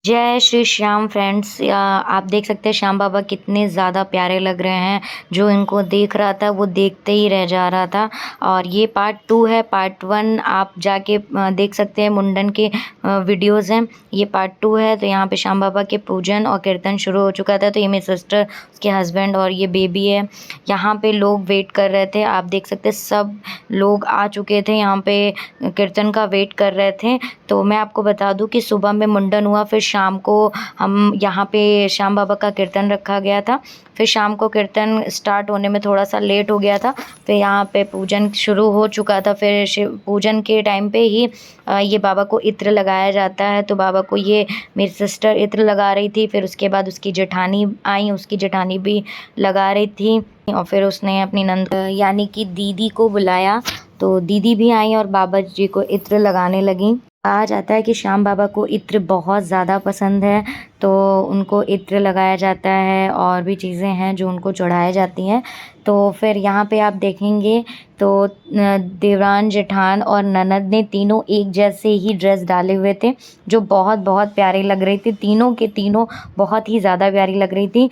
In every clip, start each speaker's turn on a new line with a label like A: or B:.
A: जय श्री श्याम फ्रेंड्स। या आप देख सकते हैं श्याम बाबा कितने ज़्यादा प्यारे लग रहे हैं। जो इनको देख रहा था वो देखते ही रह जा रहा था। और ये पार्ट 2 है। पार्ट 1 आप जाके देख सकते हैं, मुंडन के वीडियोज़ हैं। ये पार्ट 2 है। तो यहाँ पे श्याम बाबा के पूजन और कीर्तन शुरू हो चुका था। तो ये मेरी सिस्टर, उसके हस्बैंड और ये बेबी है। यहाँ पे लोग वेट कर रहे थे। आप देख सकते हैं सब लोग आ चुके थे यहाँ पे, कीर्तन का वेट कर रहे थे। तो मैं आपको बता दूं कि सुबह में मुंडन हुआ, फिर शाम को हम यहाँ पे श्याम बाबा का कीर्तन रखा गया था। फिर शाम को कीर्तन स्टार्ट होने में थोड़ा सा लेट हो गया था। फिर यहाँ पे पूजन शुरू हो चुका था। फिर शिव पूजन के टाइम पे ही ये बाबा को इत्र लगाया जाता है। तो बाबा को ये मेरी सिस्टर इत्र लगा रही थी। फिर उसके बाद उसकी जेठानी आई, उसकी जेठानी भी लगा रही थी। और फिर उसने अपनी नंद यानी कि दीदी को बुलाया। तो दीदी भी आई और बाबा जी को इत्र लगाने लगी। कहा जाता है कि श्याम बाबा को इत्र बहुत ज़्यादा पसंद है, तो उनको इत्र लगाया जाता है और भी चीज़ें हैं जो उनको चढ़ाई जाती हैं। तो फिर यहाँ पे आप देखेंगे तो देवरान, जेठान और ननद ने तीनों एक जैसे ही ड्रेस डाले हुए थे, जो बहुत बहुत प्यारी लग रही थी। तीनों के तीनों बहुत ही ज़्यादा प्यारी लग रही थी।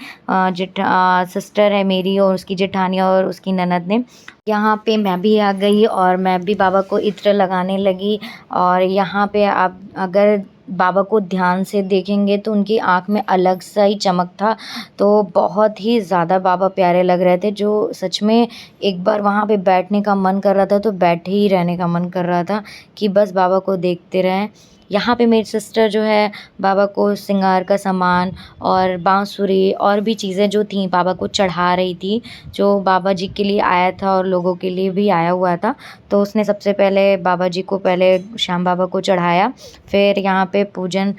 A: सिस्टर है मेरी और उसकी जेठानी और उसकी ननद ने। यहाँ पे मैं भी आ गई और मैं भी बाबा को इत्र लगाने लगी। और यहाँ पे आप अगर बाबा को ध्यान से देखेंगे तो उनकी आँख में अलग सा ही चमक था। तो बहुत ही ज़्यादा बाबा प्यारे लग रहे थे, जो सच में एक बार वहाँ पे बैठने का मन कर रहा था, तो बैठे ही रहने का मन कर रहा था कि बस बाबा को देखते रहें। यहाँ पे मेरी सिस्टर जो है बाबा को श्रृंगार का सामान और बांसुरी और भी चीज़ें जो थी बाबा को चढ़ा रही थी। जो बाबा जी के लिए आया था और लोगों के लिए भी आया हुआ था। तो उसने सबसे पहले बाबा जी को पहले श्याम बाबा को चढ़ाया। फिर यहाँ पे पूजन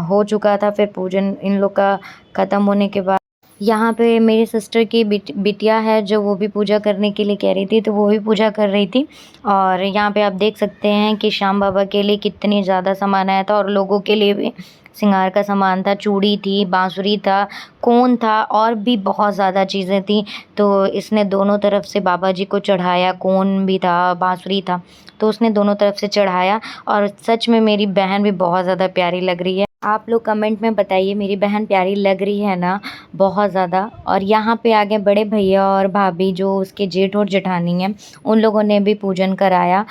A: हो चुका था। फिर पूजन इन लोग का ख़त्म होने के बाद यहाँ पे मेरी सिस्टर की बिटिया है, जो वो भी पूजा करने के लिए कह रही थी, तो वो भी पूजा कर रही थी। और यहाँ पे आप देख सकते हैं कि श्याम बाबा के लिए कितनी ज़्यादा सामान आया था और लोगों के लिए भी श्रृंगार का सामान था। चूड़ी थी, बांसुरी था, कोन था और भी बहुत ज़्यादा चीज़ें थी। तो इसने दोनों तरफ से बाबा जी को चढ़ाया, कोन भी था, बांसुरी था, तो उसने दोनों तरफ से चढ़ाया। और सच में मेरी बहन भी बहुत ज़्यादा प्यारी लग रही है। आप लोग कमेंट में बताइए मेरी बहन प्यारी लग रही है ना, बहुत ज़्यादा। और यहाँ पे आगे बड़े भैया और भाभी जो उसके जेठ और जेठानी हैं, उन लोगों ने भी पूजन कराया।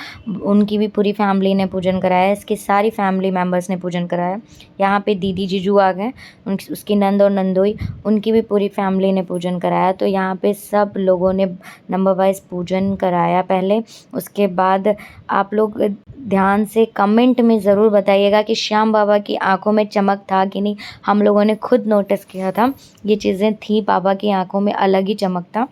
A: उनकी भी पूरी फैमिली ने पूजन कराया, इसकी सारी फैमिली मेम्बर्स ने पूजन कराया। यहाँ पे दीदी जीजू आ गए, उसकी नंद और नंदोई, उनकी भी पूरी फैमिली ने पूजन कराया। तो यहाँ पे सब लोगों ने नंबर वाइज पूजन कराया पहले। उसके बाद आप लोग ध्यान से कमेंट में ज़रूर बताइएगा कि श्याम बाबा की आंखों में चमक था कि नहीं। हम लोगों ने खुद नोटिस किया था, ये चीज़ें थी, बाबा की आंखों में अलग ही चमक था।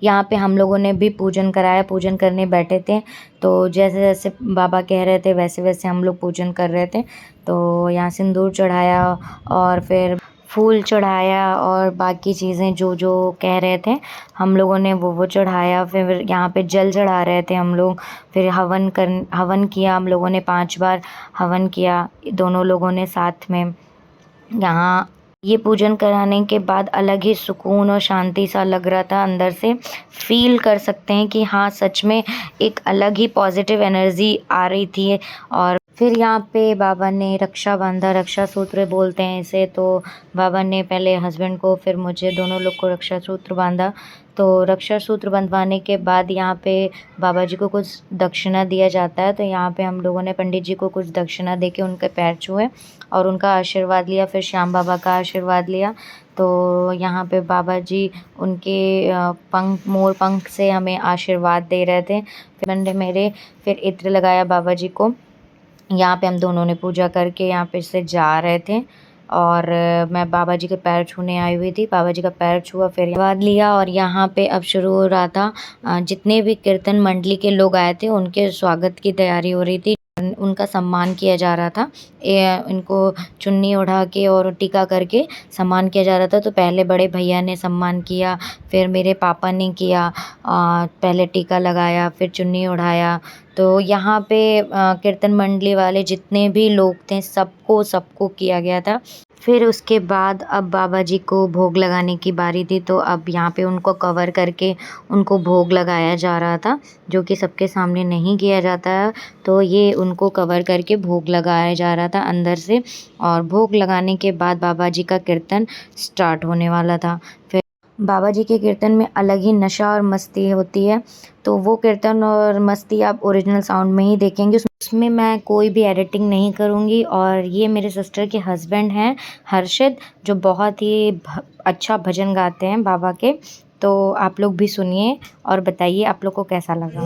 A: यहाँ पे हम लोगों ने भी पूजन कराया, पूजन करने बैठे थे। तो जैसे जैसे बाबा कह रहे थे वैसे वैसे हम लोग पूजन कर रहे थे। तो यहाँ सिंदूर चढ़ाया और फिर फूल चढ़ाया और बाकी चीज़ें जो जो कह रहे थे हम लोगों ने वो चढ़ाया। फिर यहाँ पे जल चढ़ा रहे थे हम लोग। फिर हवन किया हम लोगों ने, 5 बार हवन किया दोनों लोगों ने साथ में। यहाँ ये पूजन कराने के बाद अलग ही सुकून और शांति सा लग रहा था। अंदर से फील कर सकते हैं कि हाँ सच में एक अलग ही पॉजिटिव एनर्जी आ रही थी। और फिर यहाँ पे बाबा ने रक्षा बांधा, रक्षा सूत्र बोलते हैं इसे। तो बाबा ने पहले हस्बैंड को फिर मुझे, दोनों लोग को रक्षा सूत्र बांधा। तो रक्षा सूत्र बंधवाने के बाद यहाँ पे बाबा जी को कुछ दक्षिणा दिया जाता है। तो यहाँ पे हम लोगों ने पंडित जी को कुछ दक्षिणा दे के उनके पैर छुए और उनका आशीर्वाद लिया। फिर श्याम बाबा का आशीर्वाद लिया। तो यहाँ पे बाबा जी उनके मोर पंख से हमें आशीर्वाद दे रहे थे। फिर बंदे मेरे फिर इत्र लगाया बाबा जी को। यहाँ पे हम दोनों ने पूजा करके यहाँ पे से जा रहे थे। और मैं बाबा जी के पैर छूने आई हुई थी। बाबा जी का पैर छुआ, फिर आशीर्वाद लिया। और यहाँ पे अब शुरू हो रहा था, जितने भी कीर्तन मंडली के लोग आए थे उनके स्वागत की तैयारी हो रही थी, उनका सम्मान किया जा रहा था। इनको चुन्नी ओढ़ा के और टीका करके सम्मान किया जा रहा था। तो पहले बड़े भैया ने सम्मान किया, फिर मेरे पापा ने किया। पहले टीका लगाया, फिर चुन्नी ओढ़ाया। तो यहाँ पे कीर्तन मंडली वाले जितने भी लोग थे सबको सबको किया गया था। फिर उसके बाद अब बाबा जी को भोग लगाने की बारी थी, तो अब यहाँ पे उनको कवर करके उनको भोग लगाया जा रहा था, जो कि सबके सामने नहीं किया जाता है। तो ये उनको कवर करके भोग लगाया जा रहा था अंदर से, और भोग लगाने के बाद बाबा जी का कीर्तन स्टार्ट होने वाला था। फिर बाबा जी के कीर्तन में अलग ही नशा और मस्ती होती है, तो वो कीर्तन और मस्ती आप ओरिजिनल साउंड में ही देखेंगे। उसमें मैं कोई भी एडिटिंग नहीं करूँगी। और ये मेरे सिस्टर के हस्बैंड हैं हर्षित, जो बहुत ही अच्छा भजन गाते हैं बाबा के। तो आप लोग भी सुनिए और बताइए आप लोग को कैसा लगा।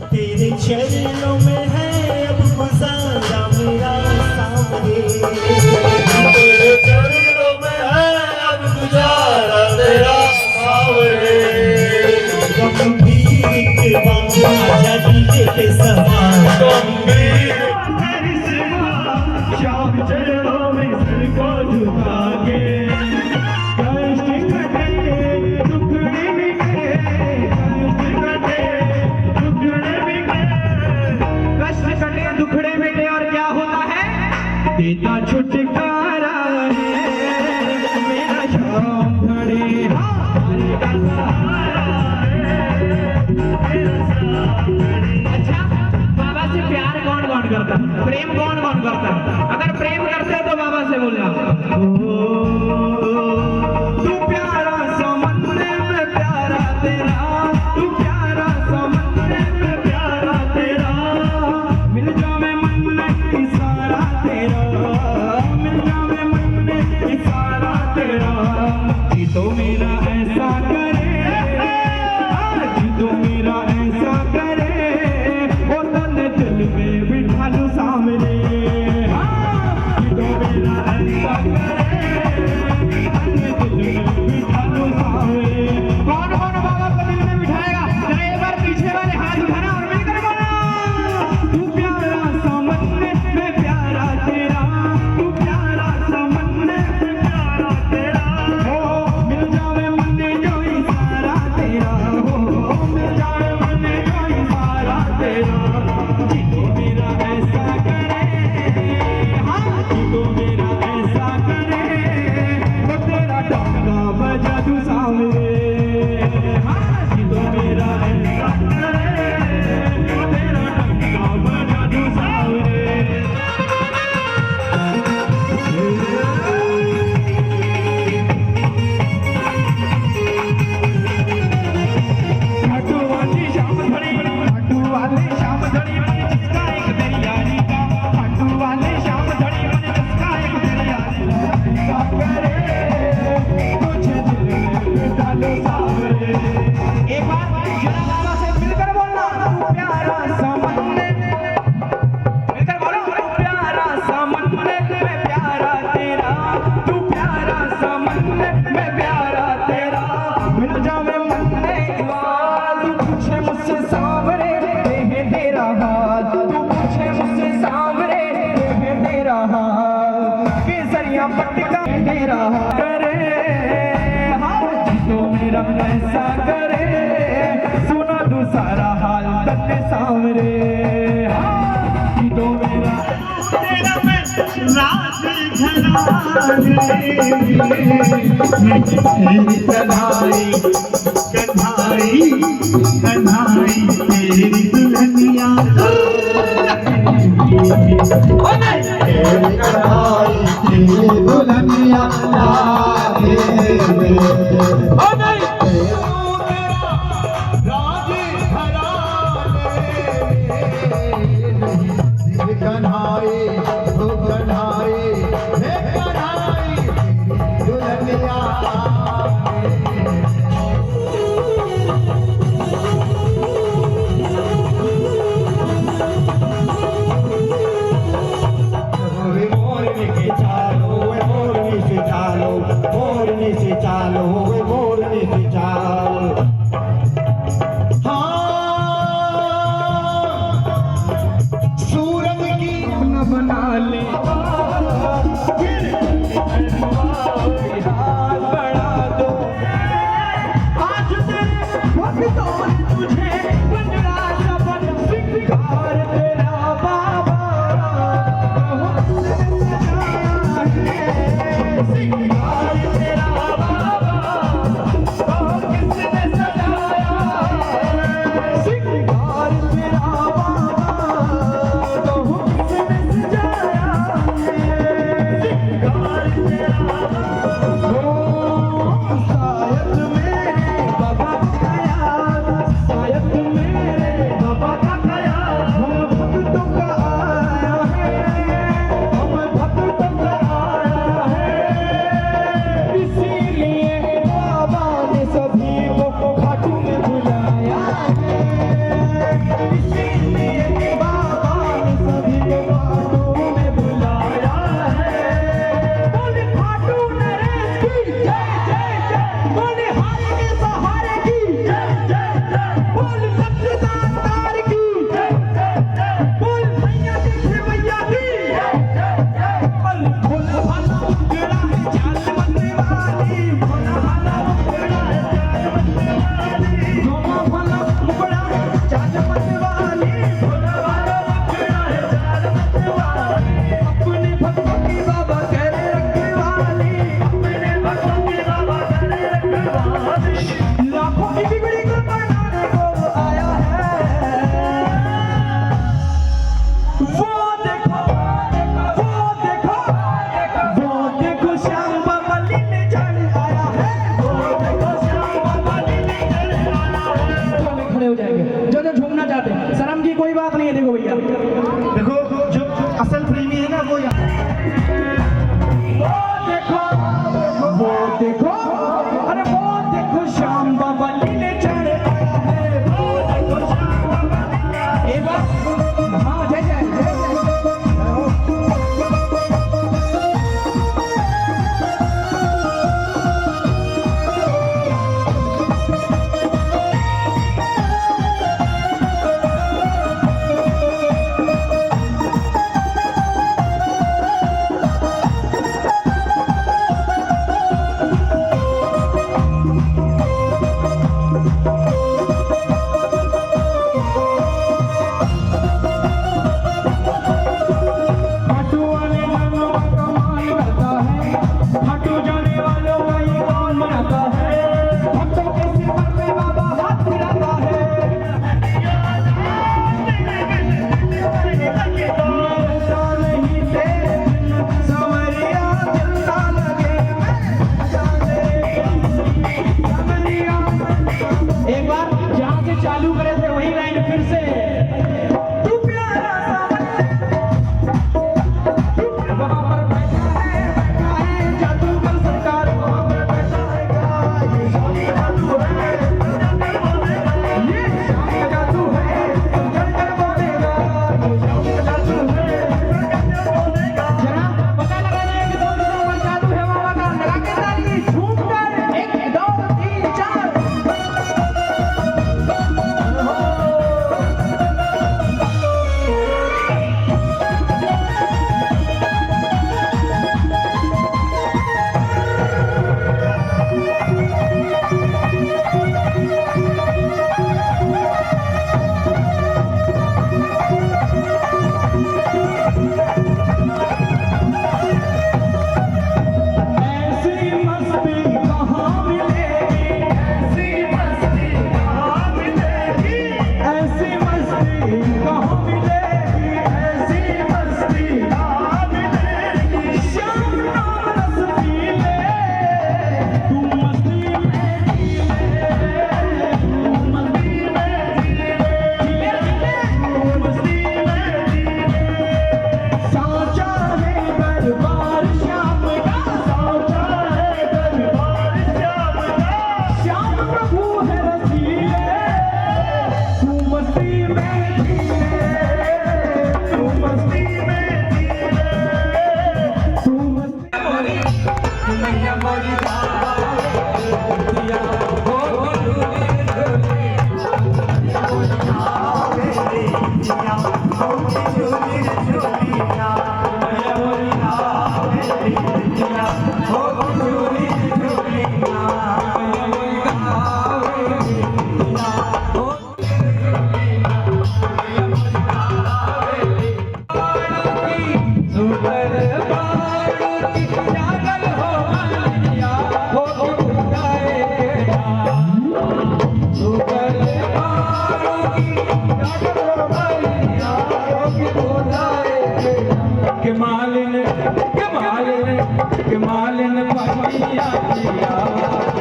B: तेरे चरणों में है अब गुजारा मेरा सावरे, तेरे चरणों में है अब गुजारा तेरा सावरे। गंभीर के बाबा जगीरे के समान गंभीर श्याम चरणों में सिर को झुका के देता छुटकारा है मेरा श्याम घड़े अच्छा, बाबा से प्यार कौन कौन करता, प्रेम कौन कौन करता? अगर प्रेम करते तो बाबा से बोलना तू प्यारा समंदर में प्यारा तेरा, तू प्यारा समंदर में प्यारा तेरा, मिल जावे मन में सारा तेरा, मिल जावे मन में सारा तेरा। जी तो मेरा ऐसा करे, जी तो मेरा ऐसा करे, वो तन दिल में बिठा लूं सामने, जी तो मेरा ऐसा करे, तन दिल में बिठा लूं सामने। कौन कौन बाबा को दिल में बिठाएगा? जरा एक बार पीछे वाले हाथ उठाना और मिलकर बोलना तू प्यारा समंदर में प्यारा तेरा, तू प्यारा समंदर में प्यारा तेरा, हो मिल जावे मन जो ही सारा तेरा, हो मिल जावे मन जो ही सारा तेरा। जी तो मेरा ऐसा करे, हाँ जी तो मेरा ऐसा करे, वो तेरा डंका बजा दूं सामने, हाँ जी तो मेरा ऐसा करे, वो तेरा डंका बजा दूं सामने। खाटू वाली शाम धड़ी, खाटू वाली शाम धड़ी मन जिसका एक दरियानी का, खाटू वाली शाम धड़ी मन जिसका एक दरियानी का करे, तुझे दिल में बिठा लो सावरे। एक बार जरा बाबा से मिलकर बोलना तू प्यारा समंदर, मिलकर बोलो तू प्यारा समंदर में प्यारा तेरा, तू प्यारा समंदर में प्यारा तेरा, मिल जावे मन में लाल, तू पूछे मुझसे सांवरे देहे तेरा हाथ, तू पूछे मुझसे सांवरे देहे तेरा हाथ, केसरिया पट्टिका तेरा हाथ करे, हाँ जी तो मेरा ऐसा करे, सुना तू सारा हाल तन्ने सांवरे, हाँ जी तो मेरा तेरा मैं राज कन्हाई कन्हाई कन्हाई तेरी दुल्हनिया तेरी कन्हाई तेरी दुल्हनिया कन्हाई कन्हाई कन्हाई दुल्हनिया। मोरनी से चालो, मोरनी से चालो, मोरनी से तेरा बाबा कहो किसने सजाया सिंगार तेरा बाबा कहो किसने सजाया सिंगार तेरा शायद मेरे बाबा का याद शायद मेरे बाबा का याद हम भक्तों का आया है हम भक्तों का आया है इसीलिए बाबा ने सभी को खाटू में बुलाया है इसीलिए बाबा ने सभी को खाटू में बुलाया है बोले खाटू नरेश की जय जय जय बोले हारे के सहारे की जय जय जय बोले सच्चिदानंद की जय जय जय बोल भैया की भैया की जय जय जय बोल भोला भाला उगड़ा है चाल बनने वाली भोला भाला उगड़ा है चाल बनने वाली भोला भाला उगड़ा है चाल बनने वाली भोला भाला उगड़ा है चाल बनने वाली अपने भक्तों की बाबा करे रखने वाली अपने भक्तों की बाबा करे रखने वाली लाखों की बिगड़ी को बनाने को आया है वो देखो श्याम बाबा लीले चढ़ आया है वो देखो श्याम बाबा लीले चढ़ आया है खड़े हो जाएंगे जो झूमना चाहते हैं शर्म की कोई बात नहीं है देखो भैया देखो जो असल प्रेमी है ना वो यहाँ वो देखो अरे वो देखो श्याम बाबा लीले चढ़ आया है वो देखो श्याम बाबा लीले एक बार हाँ जय जय जय जय खाटू वाले मनों का कमाल करता है खाटू जाने वालों का ये कौन बनाता है भक्तों के सिर पर में बाबा हाथ फिराता है मिलता नहीं तेरे बिन संवरिया दिल ना लगे संवरिया एक बार जहाँ से चालू करे थे वही लाइन फिर से तू प्यारा सा वहाँ पर बैठा है जादूगर सरकार वहाँ पर बैठा है ये शाम का जादू है ये शाम का जादू है चल कर बोलेगा ये शाम का जादू है जरा पता लगाना है कि कौन सा जादू है बाबा का लगा के ताली झूम कर 1 2 3 4 ऐसी मस्ती कहाँ मिलेगी ऐसी मस्ती कहाँ मिलेगी ऐसी मस्ती कहाँ मिलेगी ऐसी मस्ती कहाँ मिलेगी श्याम नाम रस पी ले तू मस्ती में जी ले तू मस्ती में जी ले तू मस्ती में जी ले साचा है दरबार श्याम का साचा है दरबार श्याम का श्याम प्रभु है रसीले तू मस्ती में जी ले तू मस्ती में जी ले तू मस्ती मैया मोरी दिया हो सुपर बाड़ की जागल हो पनिया पिया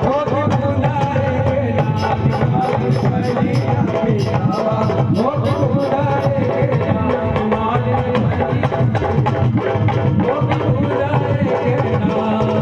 B: हो बुलाए के नाम पनिया पिया हो बुलाए के नाम हो बुलाए के नाम।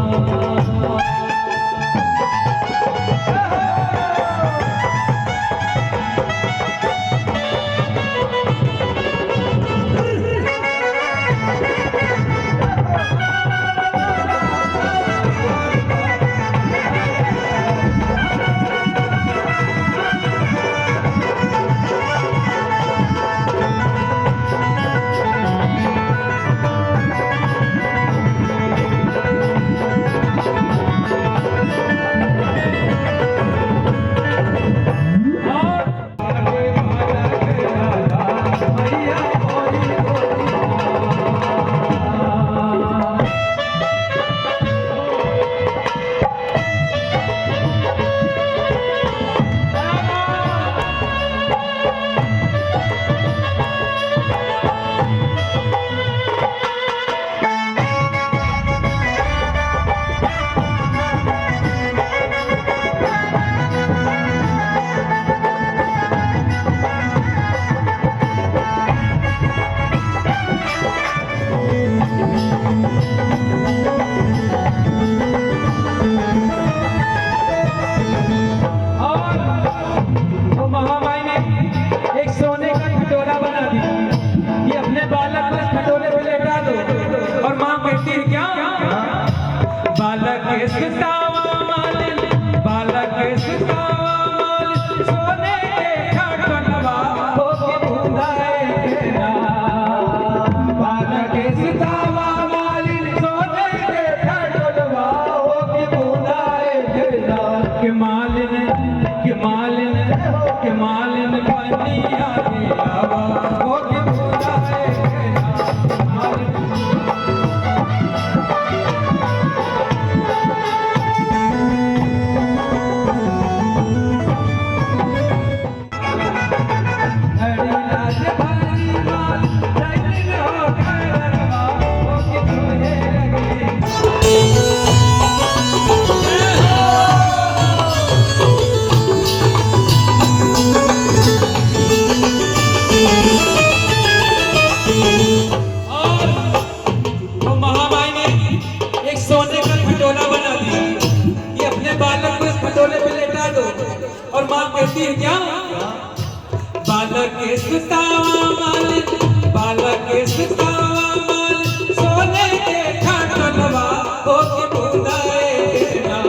C: और माँ कहती है क्या? बालक के सुतावा मालिक, बालक के सुतावा मालिक, सोने के खाटलवा हो के बुलाए ना।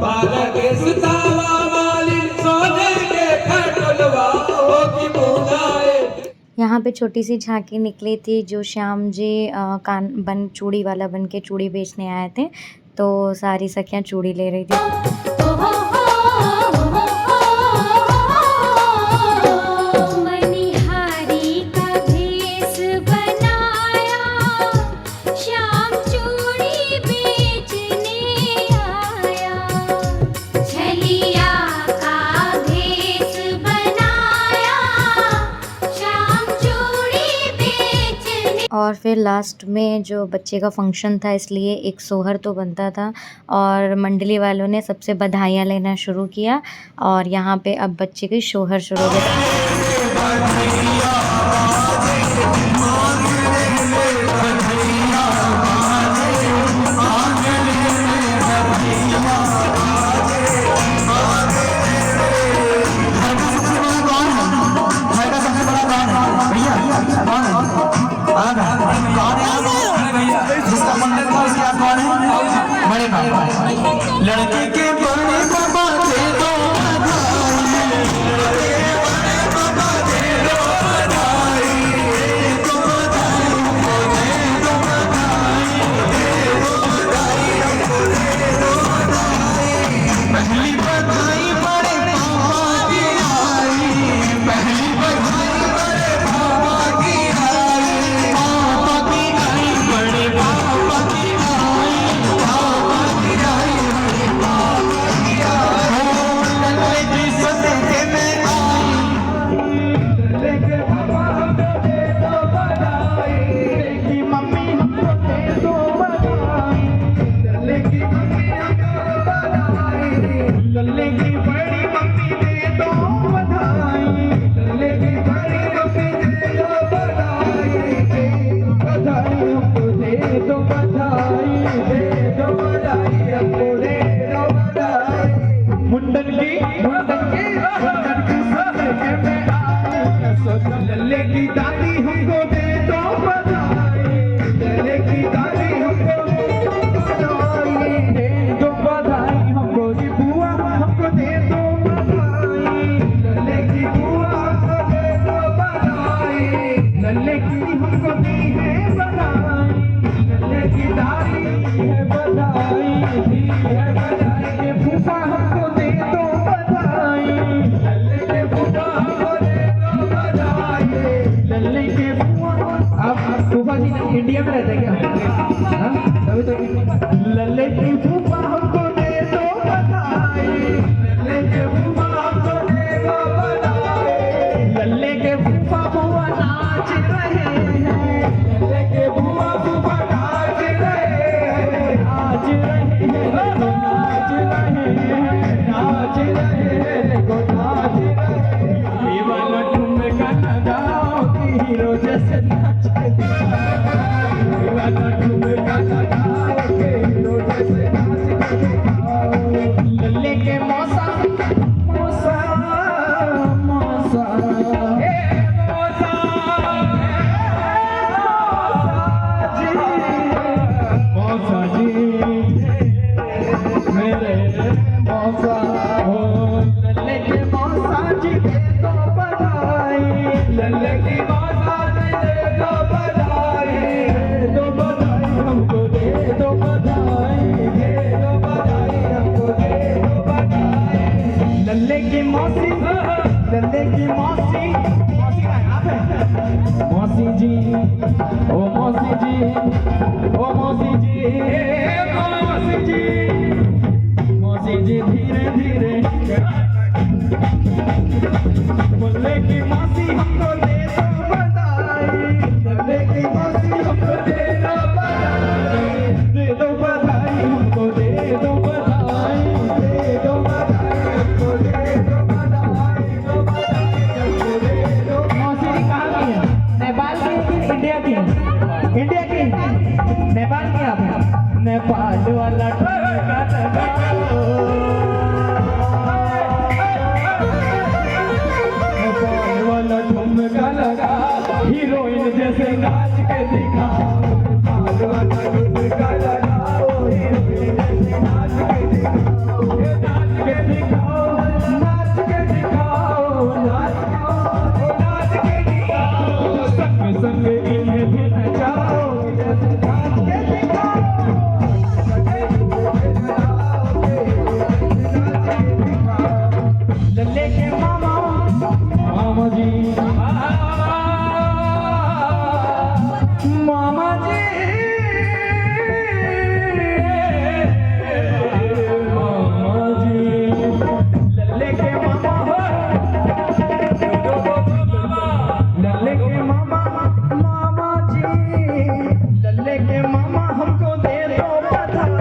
C: बालक के सुतावा मालिक, सोने के खाटलवा हो के बुलाए।
A: यहाँ पे छोटी सी झांकी निकली थी जो श्याम जी चूड़ी वाला बन के चूड़ी बेचने आए थे, तो सारी सखियाँ चूड़ी ले रही थी। और फिर लास्ट में जो बच्चे का फंक्शन था, इसलिए एक सोहर तो बनता था और मंडली वालों ने सबसे बधाइयाँ लेना शुरू किया और यहाँ पे अब बच्चे की सोहर शुरू हो गई।
B: लड़के के बड़े बाबा दे दो पहली बधाई बड़े बाबा की आई, पहली बधाई बड़े बाबा की आई, बाबा की आई बड़े बाबा की आई, बाबा की आई बड़े बाबा। रहे थे क्या? हाँ? तभी तो लल्ले की फूफा हमको दे दो बधाई, लल्ले के फूफा हमको दे दो बधाई, लल्ले के फूफा बुआ नाच रहे हैं, लल्ले के बुआ फूफा नाच रहे हैं, नाच रहे हैं, नाच रहे हैं, नाच रहे हैं, देखो नाच रहे हैं। ये वाला ठुमका लगाओ कि हीरो जैसे नाच के दिखाओ, ये वाला ठुमका लगाओ कि हीरो जैसे नाच के दिखाओ। लल्ले के मौसा मौसा मौसा ए मौसा मौसा जी मेरे मौसा हो, लल्ले के मौसा जी दे दो बधाई, लल्ले की मौसा जी दे दो बधाई, दे दो बधाई हमको, दे दो बधाई, दे दो बधाई हमको, दे दो बधाई। लल्ले की मौसी, लल्ले की मौसी, मौसी का नाम है मौसी जी, ओ मौसी जी, ओ मौसी जी, मौसी जी, मौसी जी धीरे धीरे लल्ले की मौसी हमको दे दो बधाई, लल्ले की मौसी हमको दे दो बधाई, दे दो बधाई हमको, दे दो बधाई, दे दो बधाई हमको, दे दो बधाई, दो बधाई हमको, दे दो। मौसी जी कहाँ की है? नेपाल की कि इंडिया की? इंडिया की, नेपाल की आप हैं? नेपाल वाला ठुमका लगाओ, नेपाल वाला ठुमका लगाओ, हीरोइन जैसे नाच के दिखाओ, नेपाल वाला ठुमका लगाओ, हीरोइन जैसे नाच के दिखाओ, नाच के दिखाओ, नाच के दिखाओ, नाच के दिखाओ, संग संग इन्हें भी नचाओ, जैसे नाच के दिखाओ, लल्ले के मामा मामा जी, मामा जी, मामा जी, लल्ले के मामा हो, लल्ले के मामा, मामा जी, लल्ले के मामा हमको दे दो बधाई,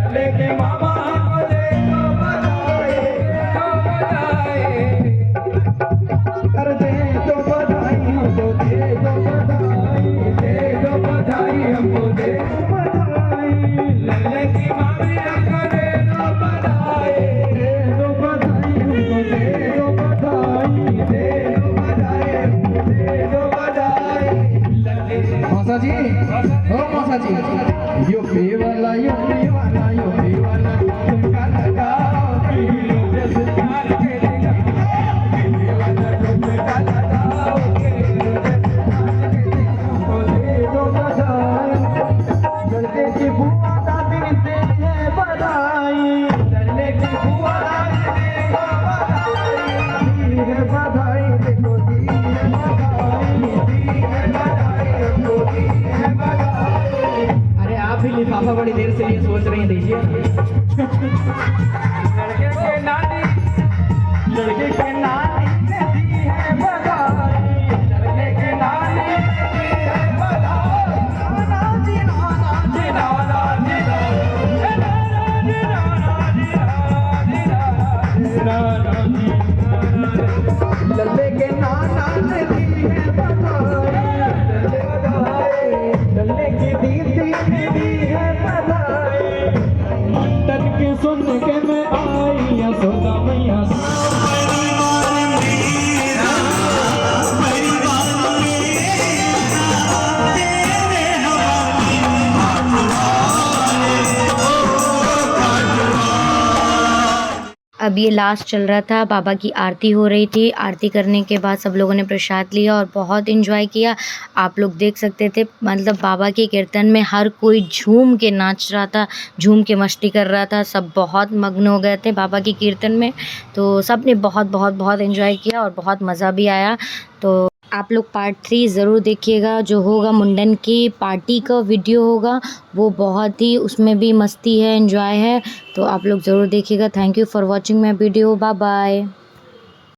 B: लल्ले के मामा हमको दे दो बधाई, दो बधाई, कर दे दो बधाई हमको, दे दो बधाई, दे दो बधाई हमको, दे दो बधाई, लल्ले की मामी हमको दे दो बधाई, दे दो बधाई हमको, दे दो बधाई, दे दो बधाई हमको, दे दो बधाई। मौसा जी, ओ मौसा जी, यूपी वाला यूपी वाला यूपी वाला ठुमका लगाओ कि हीरो जैसे नाच के दिखाओ, यूपी वाला ठुमका लगाओ कि हीरो जैसे नाच के दिखाओ, दे दो बधाई। लड़के की बुआ दादी दे है बधाई, लड़के की बुआ दादी दे बधाई, दी है बधाई, देखो दी है बधाई, दी है बधाई हमको, दी है बधाई। अरे आप भी लिफाफा बड़ी देर से ये सोच रही हैं, दीजिए। लड़के के नानी, लड़के के नानी ने दी है बधाई, लड़के के नानी ने दी है बधाई, नाना जी नाना जी नाना जी नाना जी नाना जी नाना जी, लल्ले के नाना ने दी है बधाई, लल्ले की दीदी ने दी है बधाई, मंडन के सुन के मैं आई यशोदा मैया।
A: अब ये लास्ट चल रहा था, बाबा की आरती हो रही थी। आरती करने के बाद सब लोगों ने प्रसाद लिया और बहुत एंजॉय किया। आप लोग देख सकते थे, मतलब बाबा के कीर्तन में हर कोई झूम के नाच रहा था, झूम के मस्ती कर रहा था। सब बहुत मग्न हो गए थे बाबा के कीर्तन में, तो सब ने बहुत बहुत बहुत एंजॉय किया और बहुत मज़ा भी आया। तो आप लोग पार्ट 3 ज़रूर देखिएगा, जो होगा मुंडन की पार्टी का वीडियो होगा, वो बहुत ही उसमें भी मस्ती है, एंजॉय है, तो आप लोग ज़रूर देखिएगा। Thank you for watching my video, bye bye.